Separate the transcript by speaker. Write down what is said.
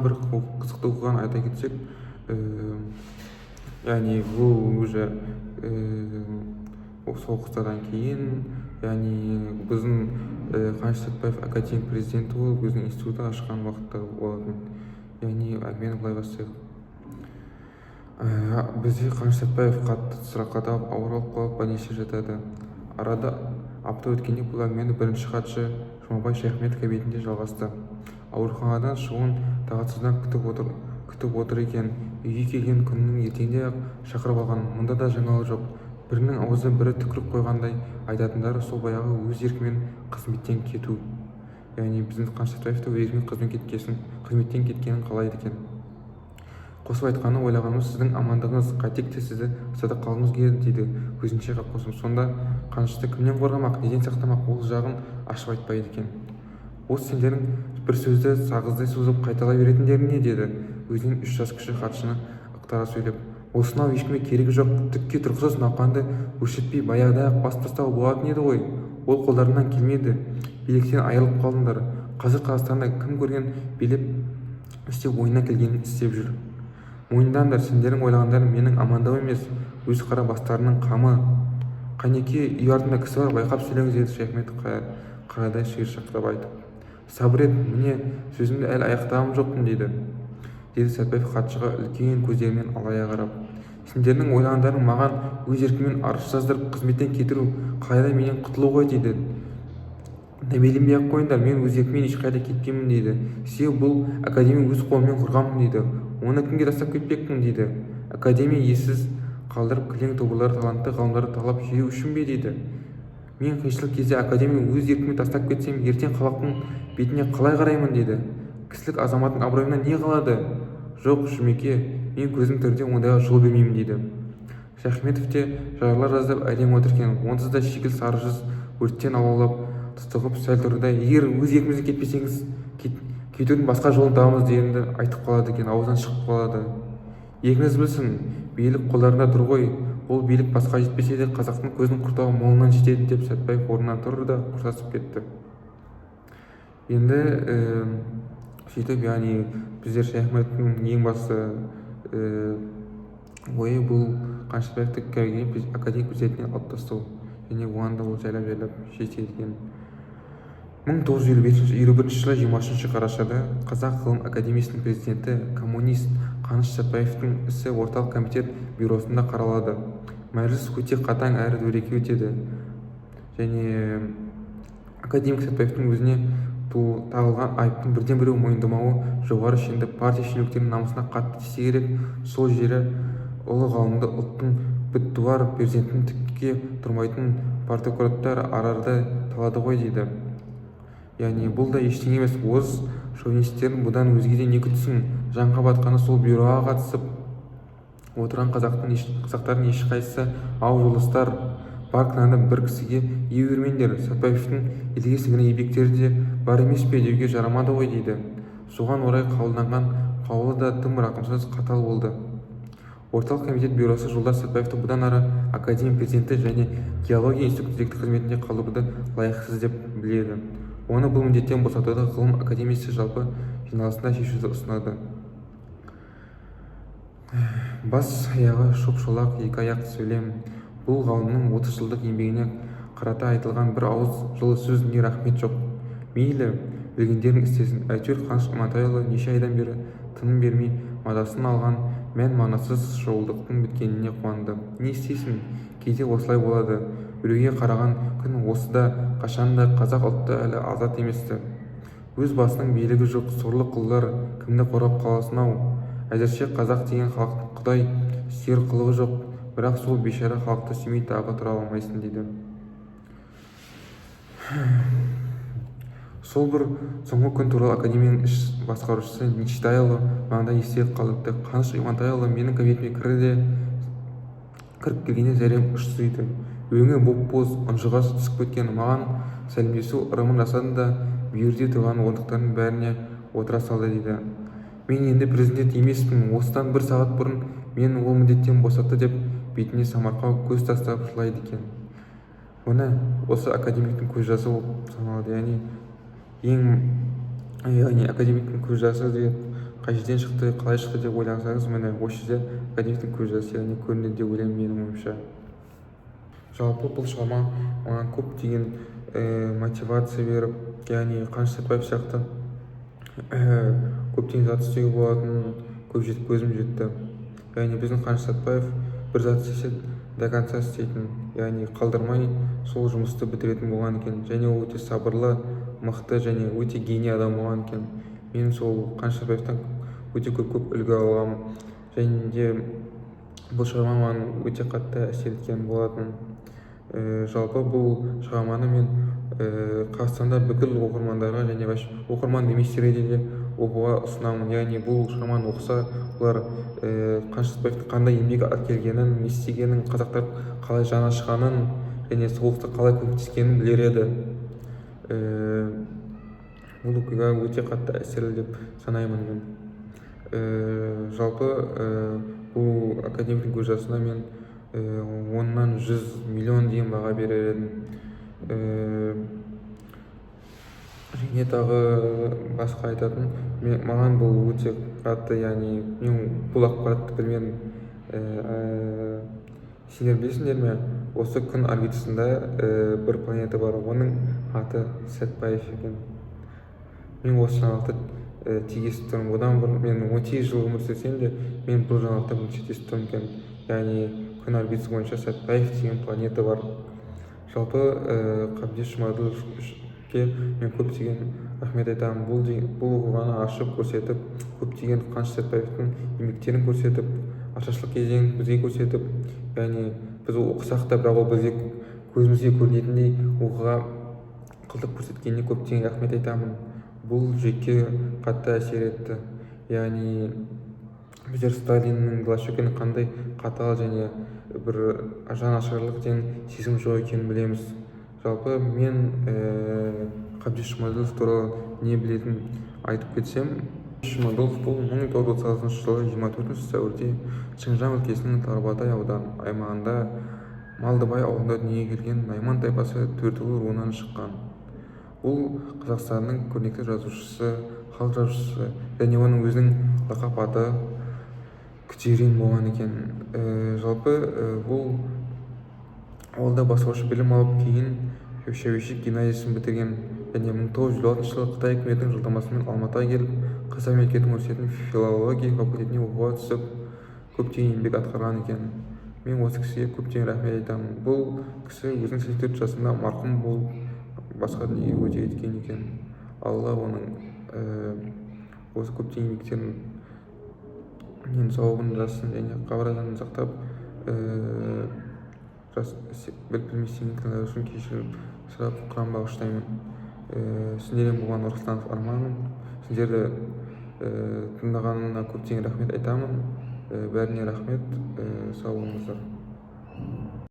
Speaker 1: бір қызықты оқиғаны айта кетсек, яғни бұл уже соғыстардан кейін, яғни біздің Қаныш Сәтпаев академик президенті болып өзінің институты ашқан уақытта болатын. Яғни әңгімені былай бастайық. Бізде Қаныш Сәтпаев қатты сырқаттап ауырып қалып больницада жатады. Арада апта өткенде бұл әңгімені бірінші хатшы Жұмабай Шаяхметов кабинетінде жалғасты. Ауруханадан шығуын тағатсыздан күтіп отыр екен. Үйге келген күннің ертеңінде ақ шақырып алған. Мұнда да жаңалық жоқ. Бірінің аузына бірі түкіріп қойғандай, айтатындары сол баяғы өз еркімен қызметтен кету. Яғни біздің Қаныш Сәтпаев та өз еркімен қызметтен кеткенін қалайды екен. Қосып айтқаны, ойлағанымыз сіздің амандығыңыз, қайтек те сізді сада қалғымыз келеді дейді көзінше қосып. Сонда Қанышты кімнен қорғамақ, неден сақтамақ, ол жағын ашып айтпайды екен. Осы сендерің бір сөзді сағыздай созып қайталай беретіндерің не, деді өзінен 3 жас кіші хатшыны ықтара сөйлеп. Осынау ешкімге керегі жоқ, түкке тұрғысыз науқанды өршітпей баяғыда-ақ бас тастауға болатын еді ғой. Ол қолдарынан келмеді, биліктен айырылып қалдыңдар. Қазір Қазақстанда кім көрген билеп істеп ойына келгенін істеп жүр. Мойындаңдар, сендерің ойлағандарың менің амандығым емес, өз қара бастарының қамы. Қанеке, үй артында кісі бар, байқап сөйлеңіз, деді Шаяхметов қарадай шиыршақтап айтып. Сабыр ет, міне сөзімді әлі аяқтағым жоқпын, деді Сәтпаев хатшыға үлкен көздерімен алая қарап. Сендердің ойлағандарың маған өз еркіммен арыз жаздырып қызметтен кетіру, қайда менен құтылу ғой, дейді. Нәмеленбей ақ қойыңдар, мен өз еркіммен ешқайда кетпеймін, дейді. Себебі бұл академия өз қолыммен құрғанмын, дейді. Оны кімге тастап кетпекпін, дейді. Академия ессіз қалдырып кілең тобырлар талантты ғалымдарды талап жеу үшін бе, дейді. Мен қиыншылық кезде академия өз еркіммен тастап кетсем, ертең халықтың бетіне қалай қараймын, дейді. Кісілік азаматтың абыройына не қалады? Жоқ, Жұмеке, мен көзім тіріде ондайға жол бермеймін, дейді. Шаяхметов те жарлар жаздап әрең отырген. Онсыз да шикіл сары жүз өрттен алаулап тұтығып сәл тұрды. Егер өз еркімізден кетпесеңіз, кетудің басқа жолын табамыз дегенді айтып қалады екен, аузынан шығып қалады. Екіңіз білсін, билік қолдарында тұр ғой. Ол билік басқа жетпесе де қазақтың көзін құртауға молынан жетеді, деп Сәтпаев орнынан тұрды да құрсасып кетті. Енді сөйтіп, яғни біздер Шаяхметовтың ең басты ойы бұл Қаныш Сәтпаевты академик президентінен алып тастау, және оған да ол жайлап жетеді. 1921 жылы 20 қарашада Қазақ ғылым академиясының президенті, коммунист Қаныш Сәтпаевтың ісі орталық комитет бюросында қаралады. Мәжіліс өте қатаң әрі дөрекі өтеді, және академик Сәтпаевтың өзіне тағылған айыптың бірден біреу мойындамауы жоғары шенді партия шенеуніктерінің намысына қатты тисе керек. Сол жері ұлы ғалымды ұлттың біттуар перзентін тікке тұрмайтын партократтар арарда талады ғой, дейді. Яғни бұл да ештеңе емес. Орыс шовинистерін бұдан өзгеде не күтсін? Жанға батқаны сол бюроға қатысып отырған қазақтардың ешқайсысы ау жолдастар, бар кінәні бір кісіге ие бермеңдер. Сәтпаевтың елге сіңірген еңбектері де бар емес пе деуге жарамады ғой, дейді. Соған орай қабылданған қаулы да тым рақымсыз, қатал болды. Орталық комитет бюросы Жолдас Сәтпаевты бұдан ары академия президенті және геология институты директоры қызметінде қалдыруды лайықсыз деп біледі. Оны бұл міндеттен босатуды ғылым академиясы жалпы жиналысында шешуді ұсынады. Бас аяғы шоп-шолақ, екі аяқ сөйлем. Бұл ғалымның 30 жылдық еңбегіне қарата айтылған бір ауыз жылы сөз не рахмет жоқ. Мейлі, білгендерін істесін. Әйтеуір Қаныш Имантайұлы неше айдан бері тыным бермей мазасын алған мән-мағынасыз шоуылдықтың біткеніне қуанды. Не істейсің? Кейде осылай болады. Біреуге қараған күн осы да, қашанда қазақ ұлты әлі азат еместі. Өз басының билігі жоқ, сорлы құлдар кімді қорғап қаласың-ау? Әзірше қазақ деген халықтың құдай сүйер қылығы жоқ, бірақ сол бейшара халықты сүймей тағы тұра алмайсың, дейді. Сол бір соңғы күн туралы академияның іс басқарушысы Нечитайұлы маңда естелік қалдырды. Қаныш Имантайұлы менің кабинетіме кіріп келгенде зәрем ұшсиды. Өңі боп-боз, ұнжыға түсіп кеткен. Маған сәлемдесу ырымын жасады да бүйірде тұрған орындықтардың бәріне отыра салды, дейді. Мен енді президент емеспін. Осыдан 1 сағат бұрын мен ол міндеттен босатты, деп бетіне самарқау көз тастап жылайды екен. Оны осы академиктің көз жасы болып саналады. Яғни академиктің көз жасы деп қай жерден шықты, қалай шықты деп ойлансаңыз, міне осы жерде академиктің көз жасы яғни көрінеді деп ойлаймын менің ойымша. Жалпы бұл шығарма маған көптеген мотивация беріп, яғни Қаныш Сәтбаев сияқты көптеген зат істеуге болатынын көзім жетті. Яғни біздің Қаныш Сәтбаев бір зат істесе до конца істейтін, яғни қалдырмай сол жұмысты бітіретін болған екен. Және ол өте сабырлы, мықты және өте гений адам болған екен. Мен сол Қаныш Сәтбаевтан өте көп үлгі аламын. Және де бұл шығарма маған өте қатты әсер еткен болатын. Жалпы бұл шығарманы мен Қазақстанда бүкіл оқырмандарға және оқырман еместерге де оқуға ұсынамын. Яғни бұл шығарманы оқыса, олар Қаныш Сәтбаевтың қандай еңбек еткергенін, не істегенін, қазақтар қалай жаны ашығанын және соғыста қалай көмектескенін білер еді. Бұл оқиға өте қатты әсерлі деп санаймын мен. Жалпы бұл академиктің көз жасына мен 10-нан 100 миллион дейін баға берер едім. Және тағы басқа айтатын, маған бұл өте қатты, яғни мен бұл ақпаратты білмедім. Сендер білесіңдер ме, осы күн орбитасында бір планета бар, оның аты Сәтбаев екен. Мен осы жаңалықты тек естіп тұрмын. Одан бұрын мен 18 жыл өмір сүрсем де, мен бұл жаңалықты бірінші рет естіп тұрмын екен. Яғни күн орбитасы бойынша Сәтбаев деген планета бар. Жалпы Қабдеш Жұмаділовке мен көптеген рахмет айтамын. Бұл оқиғаны ашып көрсетіп, көптеген Қаныш Сәтбаевтың еңбектерін көрсетіп, ашаршылық кезеңін бізге көрсетіп, яғни біз оқысақ та, бірақ ол бізге көзімізге көрінетіндей оқиға қылып көрсеткеніне көптеген рахмет айтамын. Бұл жеке қатты әсер етті. Яғни біздер Сталиннің, Голощекиннің қандай қатал және бір жан ашырлық деген сезім жоқ екенін білеміз. Жалпы мен Қабдеш Жұмаділов туралы не білетін айтып кетсем, Жұмаділов бұл 1936 жылы 24 сәуірде Шыңжаң өлкесінің Тарбағатай аймағында Малдыбай ауылында дүниеге келген Найман тайпасы төртуыл руынан шыққан. Бұл Қазақстанның көрнекті жазушысы, халық жазушысы және оның өзінің лақап аты Күтерин болған екен. Жалпы бұл ауылда бастауыш білім алып, кейін Шәуешек гимназиясын бітірген және 1916 жылы Қытай үкіметінің жолдамасымен Алматыға келіп, Қазақ мемлекеттік университетінің филология факультетіне оқуға түсіп, көптеген еңбек атқарған екен. Мен осы кісіге көптеген рахмет айтамын. Бұл кісі өзінің 84 жасында марқұм болып, басқа дүниеге өте кеткен екен. Алла оның осы көптеген еңбектерін сауабын жазсын және қабірін сақтап, білместен кінәлар үшін кешірім сұрап Құран бағыштаймын. Сіздерден болған Орыстанов Арманмын. Сіздерді тыңдағанына көптеген рахмет айтамын. Бәріне рахмет. Сау болыңыздар.